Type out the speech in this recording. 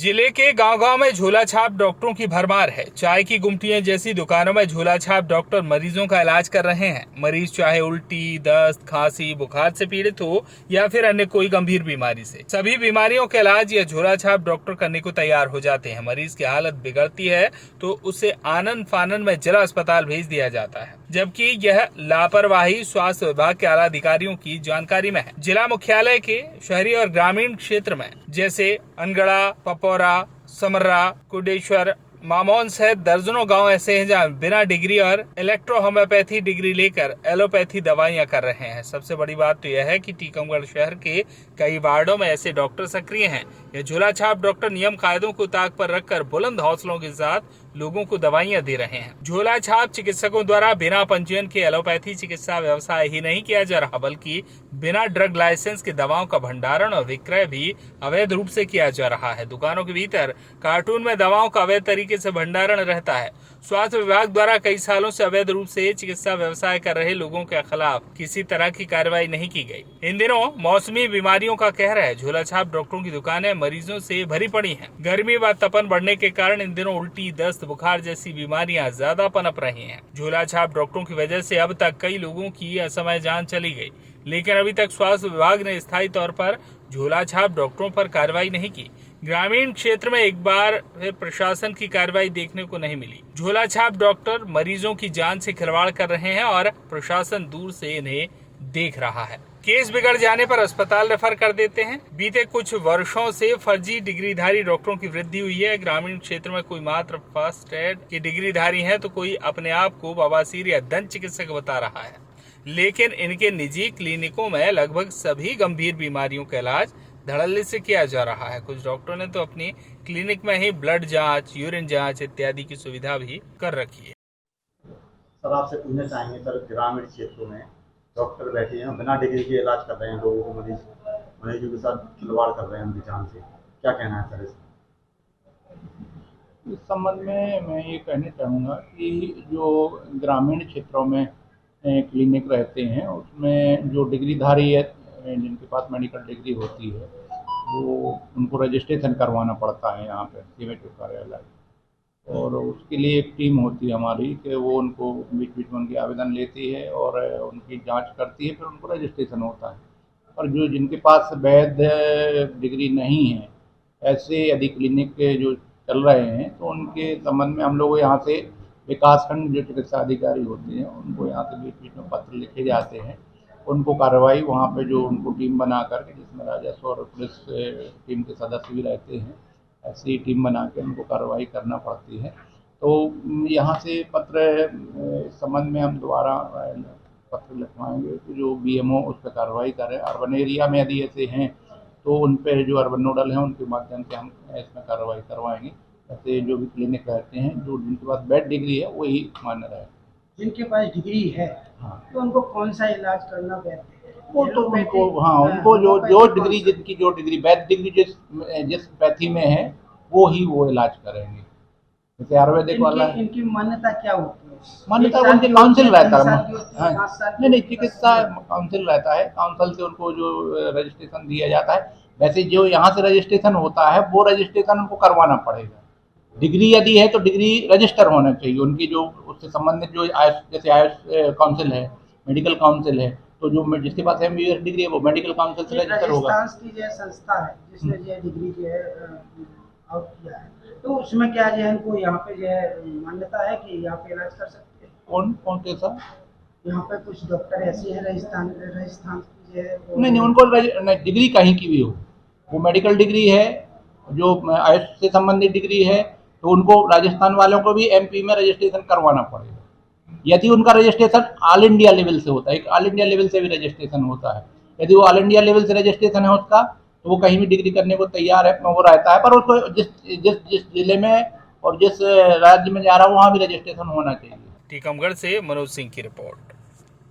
जिले के गांव-गांव में झोला छाप डॉक्टरों की भरमार है। चाय की गुमटियां जैसी दुकानों में झोला छाप डॉक्टर मरीजों का इलाज कर रहे हैं। मरीज चाहे उल्टी, दस्त, खांसी, बुखार से पीड़ित हो या फिर अन्य कोई गंभीर बीमारी से, सभी बीमारियों का इलाज या झोला छाप डॉक्टर करने को तैयार हो जाते हैं। मरीज की हालत बिगड़ती है तो उसे आनन फानन में जिला अस्पताल भेज दिया जाता है, जबकि यह लापरवाही स्वास्थ्य विभाग के आला अधिकारियों की जानकारी में है। जिला मुख्यालय के शहरी और ग्रामीण क्षेत्र में जैसे अनगढ़ा, पपौरा, समर्रा, कुडेश्वर, मामौन सहित दर्जनों गांव ऐसे हैं जहां बिना डिग्री और इलेक्ट्रो होम्योपैथी डिग्री लेकर एलोपैथी दवाइयां कर रहे हैं। सबसे बड़ी बात तो यह है कि टीकमगढ़ शहर के कई वार्डों में ऐसे डॉक्टर सक्रिय हैं। ये झोला छाप डॉक्टर नियम कायदों को ताक पर रखकर बुलंद हौसलों के साथ लोगों को दवाइयां दे रहे हैं। झोला छाप चिकित्सकों द्वारा बिना पंजीयन के एलोपैथी चिकित्सा व्यवसाय ही नहीं किया जा रहा, बल्कि बिना ड्रग लाइसेंस के दवाओं का भंडारण और विक्रय भी अवैध रूप से किया जा रहा है। दुकानों के भीतर कार्टून में दवाओं का अवैध तरीके से भंडारण रहता है। स्वास्थ्य विभाग द्वारा कई सालों से अवैध रूप से चिकित्सा व्यवसाय कर रहे लोगों के खिलाफ किसी तरह की कार्रवाई नहीं की गई। इन दिनों मौसमी बीमारियों का कहर है। झोला छाप डॉक्टरों की दुकानें मरीजों से भरी पड़ी हैं। गर्मी व तपन बढ़ने के कारण इन दिनों उल्टी, दस्त, बुखार जैसी बीमारियां ज्यादा पनप रही हैं। झोला छाप डॉक्टरों की वजह से अब तक कई लोगों की असमय जान चली गई, लेकिन अभी तक स्वास्थ्य विभाग ने स्थायी तौर पर झोला छाप डॉक्टरों पर कार्रवाई नहीं की। ग्रामीण क्षेत्र में एक बार फिर प्रशासन की कार्रवाई देखने को नहीं मिली। झोला छाप डॉक्टर मरीजों की जान से खिलवाड़ कर रहे हैं और प्रशासन दूर से इन्हें देख रहा है। केस बिगड़ जाने पर अस्पताल रेफर कर देते हैं। बीते कुछ वर्षों से फर्जी डिग्रीधारी डॉक्टरों की वृद्धि हुई है। ग्रामीण क्षेत्र में कोई मात्र फर्स्ट एड की डिग्रीधारी है तो कोई अपने आप को बवासीर या दंत चिकित्सक बता रहा है, लेकिन इनके निजी क्लिनिकों में लगभग सभी गंभीर बीमारियों का इलाज धड़ल्ले से किया जा रहा है। कुछ डॉक्टरों ने तो अपनी क्लिनिक में ही ब्लड जांच, यूरिन जांच इत्यादि की सुविधा भी कर रखी है। सर, आपसे पूछना चाहेंगे सर, ग्रामीण क्षेत्रों में डॉक्टर बैठे हैं बिना डिग्री के इलाज कर रहे हैं, लोगों को मरीजों के साथ खिलवाड़ कर रहे हैं उनकी जान से, क्या कहना है सर इस संबंध में मैं ये कहना चाहूँगा कि जो ग्रामीण क्षेत्रों में क्लिनिक रहते हैं उसमें जो डिग्रीधारी है, जिनके पास मेडिकल डिग्री होती है, वो उनको रजिस्ट्रेशन करवाना पड़ता है यहाँ पे सीमेंट कार्यालय, और उसके लिए एक टीम होती है हमारी कि वो उनको बीच बीच में उनकी आवेदन लेती है और उनकी जांच करती है, फिर उनको रजिस्ट्रेशन होता है। और जो जिनके पास वैध डिग्री नहीं है, ऐसे यदि क्लिनिक जो चल रहे हैं तो उनके संबंध में हम लोग यहाँ से विकासखंड जो चिकित्सा अधिकारी होते हैं उनको यहाँ से बीच बीच में पत्र लिखे जाते हैं। उनको कार्रवाई वहाँ पे जो उनको टीम बना करके, जिसमें राजस्व और पुलिस टीम के सदस्य भी रहते हैं, ऐसी टीम बना के उनको कार्रवाई करना पड़ती है। तो यहाँ से पत्र संबंध में हम दोबारा पत्र लिखवाएंगे कि जो BMO उस पर कार्रवाई करें। अर्बन एरिया में यदि ऐसे हैं तो उन पर जो अर्बन नोडल हैं उनके माध्यम से हम इसमें कार्रवाई करवाएंगे। ऐसे जो भी क्लिनिक रहते हैं जो जिनके पास बैड डिग्री है वही मान्य रहे। जिनके पास डिग्री है, हाँ, तो उनको कौन सा इलाज करना बेहतर है? वो तो उनको, हाँ, उनको जो डिग्री, जिनकी जो डिग्री वैध डिग्री जिस पैथी में है वो ही वो इलाज करेंगे। जैसे आयुर्वेदिक वाला, इनकी मान्यता क्या होती है? मान्यता उनके काउंसिल रहता है। नहीं, चिकित्सा काउंसिल रहता है, काउंसिल से उनको जो रजिस्ट्रेशन दिया जाता है। वैसे जो यहाँ से रजिस्ट्रेशन होता है वो रजिस्ट्रेशन उनको करवाना पड़ेगा। डिग्री यदि है तो डिग्री रजिस्टर होना चाहिए उनकी, जो उससे संबंधित जो जैसे आयुष काउंसिल है, मेडिकल काउंसिल है, तो जो जिसके पास MBBS डिग्री है वो मेडिकल काउंसिल से रजिस्टर होगा। राजस्थान की जो संस्था है जिसने जो डिग्री जो है आउट किया है, तो उसमें क्या जो है इनको यहाँ पे जो है मान्यता है कि यहाँ पे इलाज कर सकते हैं? कौन कैसा? यहाँ पे कुछ डॉक्टर ऐसे हैं राजस्थान की जो है नहीं, उनको डिग्री कहीं की भी हो, वो मेडिकल डिग्री है, जो आयुष से संबंधित डिग्री है, तो उनको राजस्थान वालों को भी MP में रजिस्ट्रेशन करवाना पड़ेगा। यदि उनका रजिस्ट्रेशन ऑल इंडिया लेवल से होता है, एक ऑल इंडिया लेवल से भी रजिस्ट्रेशन होता है, यदि वो ऑल इंडिया लेवल से रजिस्ट्रेशन है उसका, तो वो कहीं भी डिग्री करने को तैयार है, वो रहता है। पर उसको जिस जिले में और जिस राज्य में जा रहा है वहाँ भी रजिस्ट्रेशन होना चाहिए। टीकमगढ़ से मनोज सिंह की रिपोर्ट।